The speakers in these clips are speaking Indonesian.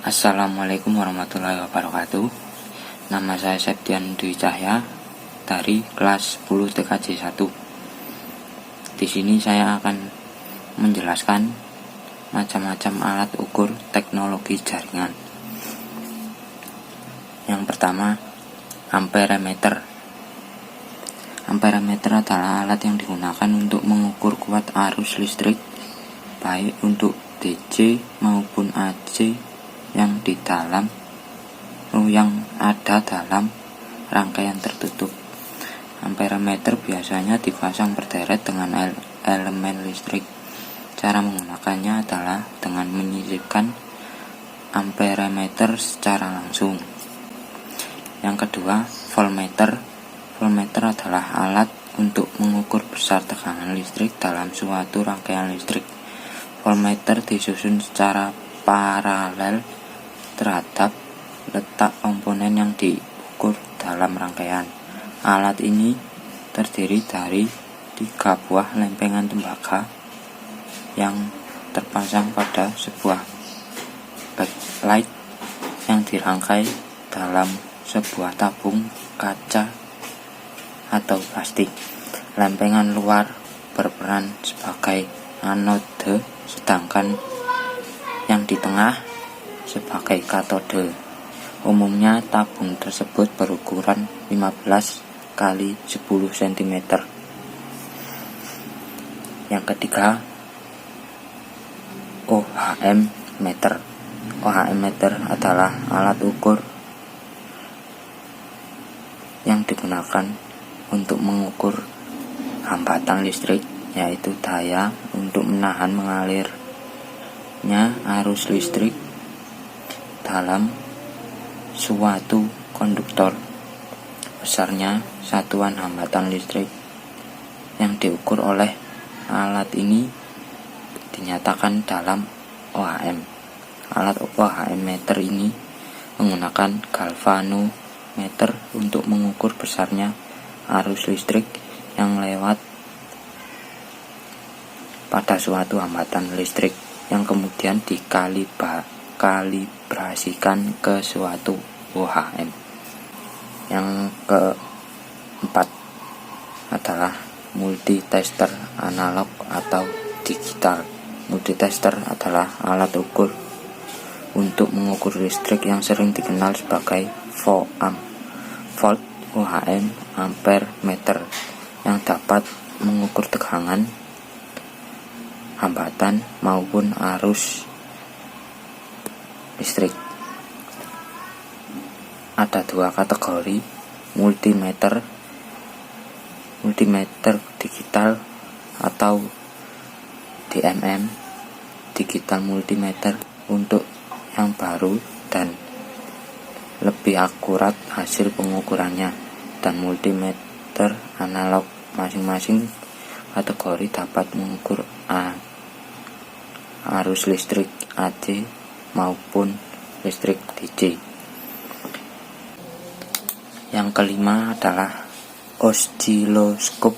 Assalamualaikum warahmatullahi wabarakatuh. Nama saya Septian Dwi Cahya dari kelas 10 TKJ 1. Di sini saya akan menjelaskan macam-macam alat ukur teknologi jaringan. Yang pertama, amperemeter. Amperemeter adalah alat yang digunakan untuk mengukur kuat arus listrik baik untuk DC maupun AC yang ada dalam rangkaian tertutup. Amperemeter biasanya dipasang berderet dengan elemen listrik. Cara menggunakannya adalah dengan menyisipkan amperemeter secara langsung. Yang kedua, voltmeter. Voltmeter adalah alat untuk mengukur besar tekanan listrik dalam suatu rangkaian listrik. Voltmeter disusun secara paralel terhadap letak komponen yang diukur dalam rangkaian. Alat ini terdiri dari 3 buah lempengan tembaga yang terpasang pada sebuah backlight yang dirangkai dalam sebuah tabung kaca atau plastik. Lempengan luar berperan sebagai anode, sedangkan yang di tengah sebagai katode. Umumnya tabung tersebut berukuran 15 x 10 cm. Yang ketiga, OHM meter. OHM meter adalah alat ukur yang digunakan untuk mengukur hambatan listrik, yaitu daya untuk menahan mengalirnya arus listrik dalam suatu konduktor. Besarnya satuan hambatan listrik yang diukur oleh alat ini dinyatakan dalam OHM. Alat OHM meter ini menggunakan galvanometer untuk mengukur besarnya arus listrik yang lewat pada suatu hambatan listrik yang kemudian dikalibrasikan ke suatu OHM. Yang keempat adalah multitester analog atau digital. Multitester adalah alat ukur untuk mengukur listrik yang sering dikenal sebagai volt, OHM, ampere meter, yang dapat mengukur tegangan, hambatan maupun arus listrik. Ada 2 kategori multimeter digital atau DMM, digital multimeter untuk yang baru dan lebih akurat hasil pengukurannya, dan multimeter analog. Masing-masing kategori dapat mengukur arus listrik AC maupun listrik DC. Yang kelima adalah osiloskop.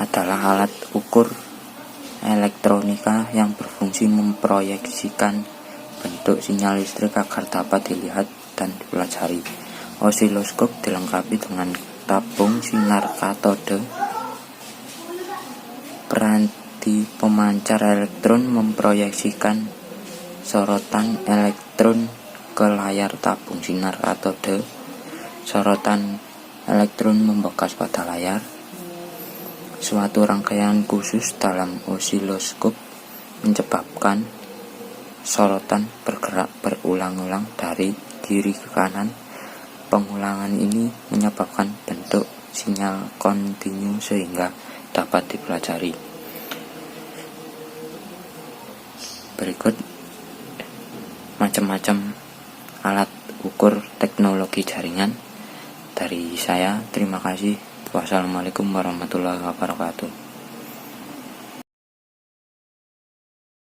Adalah alat ukur elektronika yang berfungsi memproyeksikan bentuk sinyal listrik agar dapat dilihat dan dipelajari. Osiloskop dilengkapi dengan tabung sinar katode. Piranti pemancar elektron memproyeksikan sorotan elektron ke layar tabung sinar katode. Sorotan elektron membekas pada layar. Suatu rangkaian khusus dalam osiloskop menyebabkan sorotan bergerak berulang-ulang dari kiri ke kanan. Pengulangan ini menyebabkan bentuk sinyal kontinu sehingga dapat dipelajari. Berikut macam-macam alat ukur teknologi jaringan dari saya. Terima kasih. Wassalamualaikum warahmatullahi wabarakatuh.